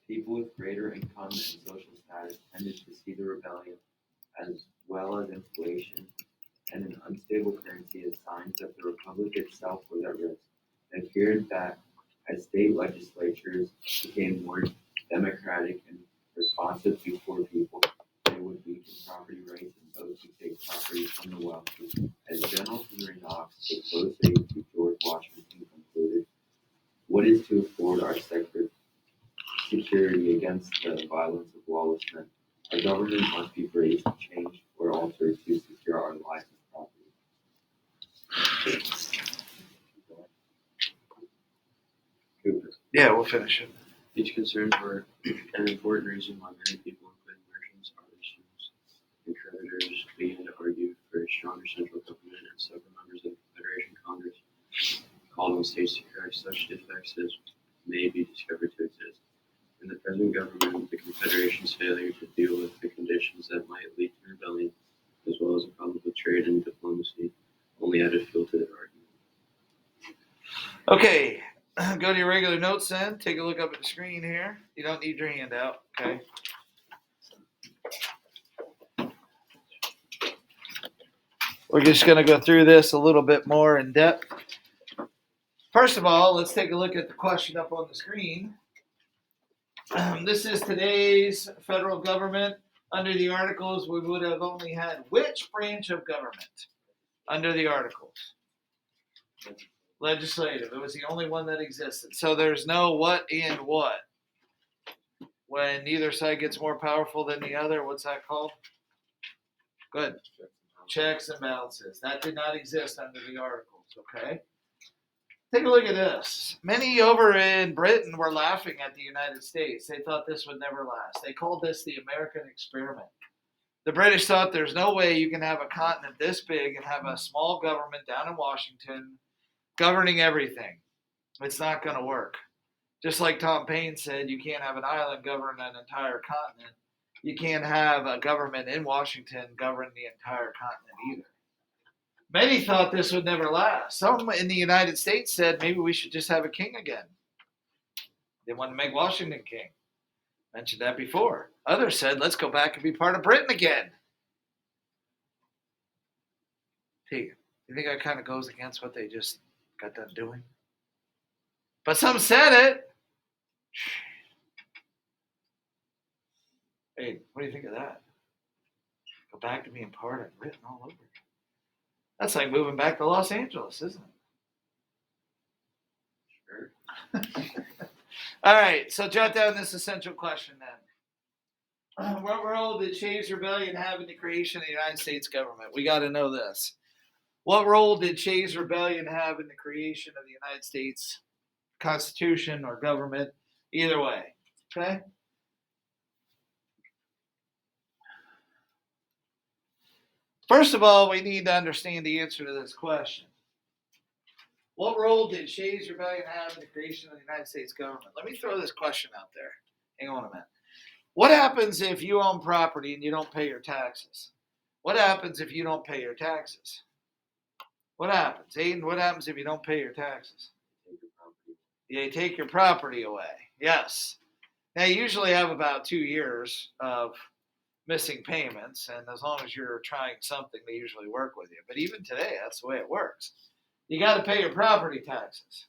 People with greater income and social status tended to see the rebellion, as well as inflation and an unstable currency, as signs that the republic itself was at risk. It appeared that as state legislatures became more democratic and responsive to poor people, they would weaken property rights and vote to take property from the wealthy. As General Henry Knox, a close aide to George Washington, concluded, "What is to afford our security against the violence of lawless men? Our government must be raised, changed, or altered to secure our lives and property." Cooper. Yeah, we'll finish it. These concerns were an important reason why many people, including merchants, artisans, and creditors, began to argue for a stronger central government, and several members of the Confederation Congress called on states to correct such defects as may be discovered to exist. In the present government, the Confederation's failure to deal with the conditions that might lead to rebellion, as well as the problems with trade and diplomacy, only added fuel to their argument. Okay, go to your regular notes then. Take a look up at the screen here. You don't need your handout, okay? We're just going to go through this a little bit more in depth. First of all, let's take a look at the question up on the screen. This is today's federal government. Under the articles, we would have only had which branch of government under the articles? Legislative. It was the only one that existed. So there's no what and what. When neither side gets more powerful than the other, what's that called? Good. Checks and balances. That did not exist under the articles, okay? Take a look at this. Many over in Britain were laughing at the United States. They thought this would never last. They called this the American experiment. The British thought there's no way you can have a continent this big and have a small government down in Washington governing everything. It's not going to work. Just like Tom Paine said, you can't have an island govern an entire continent. You can't have a government in Washington govern the entire continent either. Many thought this would never last. Some in the United States said maybe we should just have a king again. They wanted to make Washington king. Mentioned that before. Others said, let's go back and be part of Britain again. Hey, you think that kind of goes against what they just got done doing? But some said it. Hey, what do you think of that? Go back to being part of Britain all over. That's like moving back to Los Angeles, isn't it? Sure. All right, so jot down this essential question then. What role did Shays' Rebellion have in the creation of the United States government? We got to know this. What role did Shays' Rebellion have in the creation of the United States Constitution or government? Either way, okay? First of all, we need to understand the answer to this question. What role did Shays' Rebellion have in the creation of the United States government? Let me throw this question out there. Hang on a minute. What happens if you own property and you don't pay your taxes? What happens if you don't pay your taxes? What happens? Aiden, what happens if you don't pay your taxes? You take your property away. Yes. Now, you usually have about 2 years of missing payments, and as long as you're trying something, they usually work with you. But even today, that's the way it works. You got to pay your property taxes.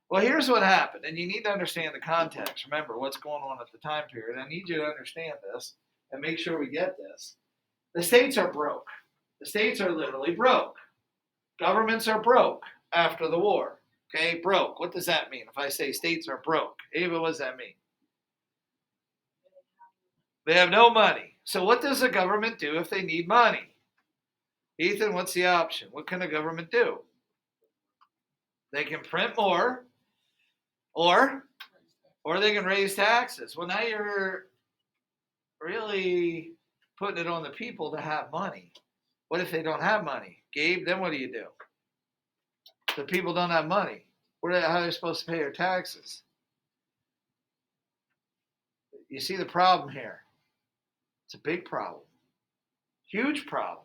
Well, here's what happened, and you need to understand the context. Remember what's going on at the time period. I need you to understand this and make sure we get this. The states are broke. The states are literally broke. Governments are broke after the war. Okay, broke. What does that mean? If I say states are broke, Ava, what does that mean? They have no money. So what does the government do if they need money? Ethan, what's the option? What can the government do? They can print more, or they can raise taxes. Well, now you're really putting it on the people to have money. What if they don't have money? Gabe, then what do? The people don't have money. How are they supposed to pay their taxes? You see the problem here. It's a big problem. Huge problem.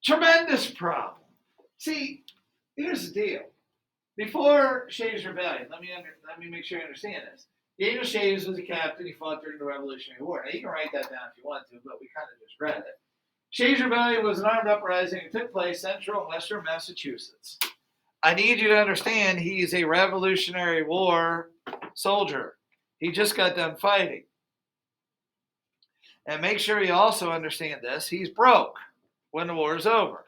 Tremendous problem. See, here's the deal. Before Shays' Rebellion, let me make sure you understand this. Daniel Shays was a captain. He fought during the Revolutionary War. Now, you can write that down if you want to, but we kind of just read it. Shays' Rebellion was an armed uprising that took place central and western Massachusetts. I need you to understand he's a Revolutionary War soldier. He just got done fighting. And make sure you also understand this. He's broke when the war is over.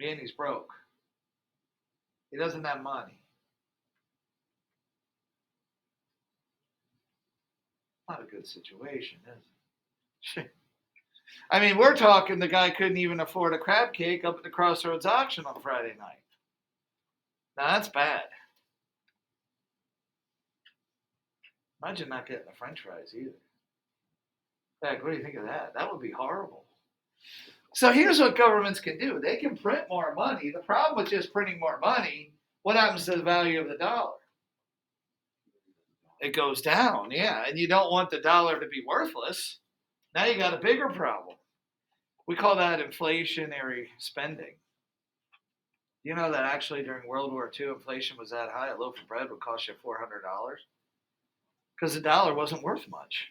And he's broke. He doesn't have money. Not a good situation, is it? I mean, we're talking the guy couldn't even afford a crab cake up at the Crossroads auction on Friday night. Now, that's bad. Imagine not getting the french fries either. Heck, what do you think of that? That would be horrible. So here's what governments can do. They can print more money. The problem with just printing more money, what happens to the value of the dollar? It goes down, yeah. And you don't want the dollar to be worthless. Now you got a bigger problem. We call that inflationary spending. You know that actually during World War II, inflation was that high, a loaf of bread would cost you $400 because the dollar wasn't worth much.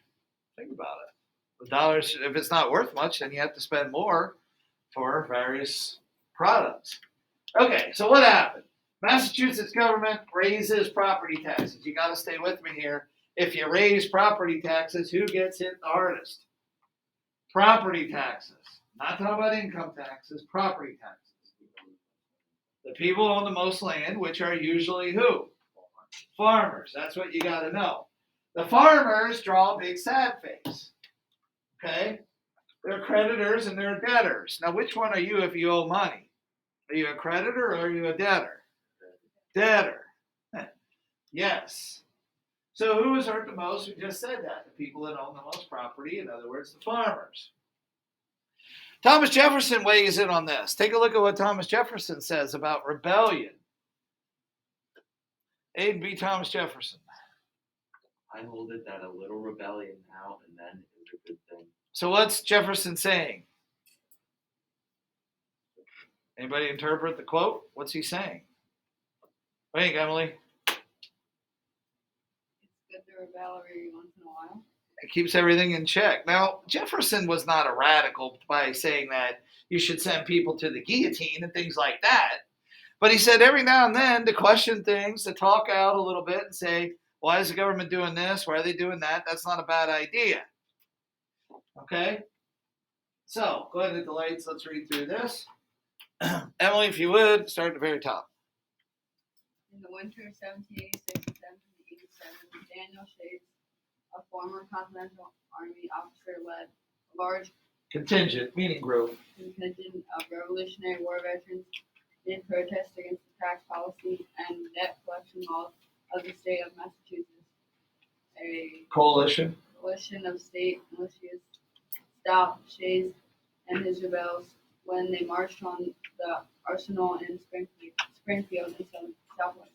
Think about it. The dollar, if it's not worth much, then you have to spend more for various products. Okay, so what happened? Massachusetts government raises property taxes. You got to stay with me here. If you raise property taxes, who gets hit the hardest? Property taxes. Not talking about income taxes, property taxes. The people own the most land, which are usually who? Farmers. That's what you got to know. The farmers draw a big sad face. Okay? They're creditors and they're debtors. Now, which one are you if you owe money? Are you a creditor or are you a debtor? Debtor. Yes. So who is hurt the most? We just said that. The people that own the most property, in other words, the farmers. Thomas Jefferson weighs in on this. Take a look at what Thomas Jefferson says about rebellion. A and B Thomas Jefferson. I hold it that a little rebellion now and then is a good thing. So what's Jefferson saying? Anybody interpret the quote? What's he saying? What do you think, Emily? It's good to rebel every once in a while. It keeps everything in check. Now, Jefferson was not a radical by saying that you should send people to the guillotine and things like that. But he said every now and then to question things, to talk out a little bit and say, why is the government doing this? Why are they doing that? That's not a bad idea. Okay? So, go ahead and hit the lights. Let's read through this. Emily, if you would, start at the very top. In the winter of 1786 and 1787, Daniel Shays, a former Continental Army officer, led a large Contingent, meaning group. contingent of Revolutionary War veterans in protest against the tax policy and debt collection laws of the state of Massachusetts. A Coalition. coalition of state militias stopped Shays and his rebels when they marched on the arsenal in Springfield in Southwest.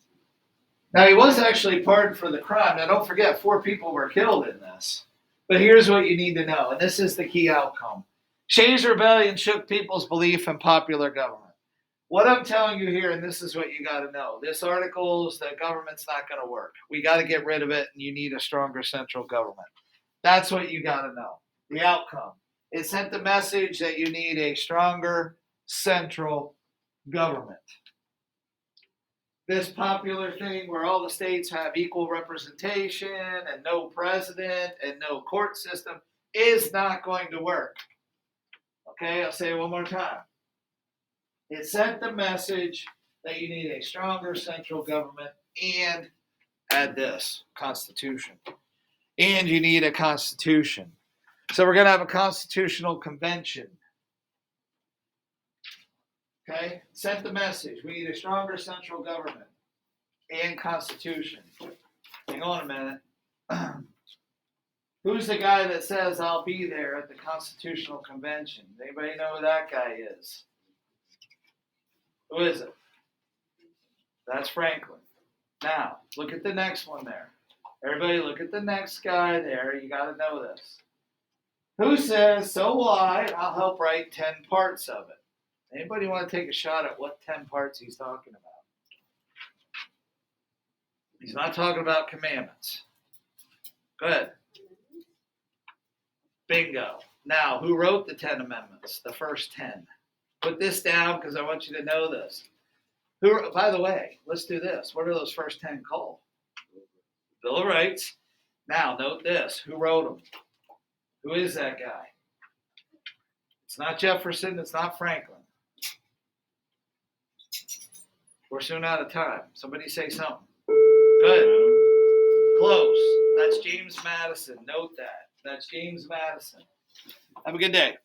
Now, he was actually pardoned for the crime. Now, don't forget, 4 people were killed in this. But here's what you need to know, and this is the key outcome. Shays' Rebellion shook people's belief in popular government. What I'm telling you here, and this is what you got to know, this article is that government's not going to work. We got to get rid of it, and you need a stronger central government. That's what you got to know. The outcome. It sent the message that you need a stronger central government. This popular thing where all the states have equal representation and no president and no court system is not going to work. Okay, I'll say it one more time. It sent the message that you need a stronger central government and add this, constitution. And you need a constitution. So we're going to have a constitutional convention. Okay, sent the message. We need a stronger central government and constitution. Hang on a minute. Who's the guy that says I'll be there at the Constitutional Convention? Anybody know who that guy is? Who is it? That's Franklin. Now, look at the next one there. Everybody look at the next guy there. You got to know this. Who says, so will I, I'll help write 10 parts of it. Anybody want to take a shot at what 10 parts he's talking about? He's not talking about commandments. Go ahead. Bingo. Now, who wrote the 10 amendments? The first 10. Put this down because I want you to know this. Who? By the way, let's do this. What are those first 10 called? Bill of Rights. Now, note this. Who wrote them? Who is that guy? It's not Jefferson. It's not Franklin. We're soon out of time. Somebody say something. Good. Close. That's James Madison. Note that. That's James Madison. Have a good day.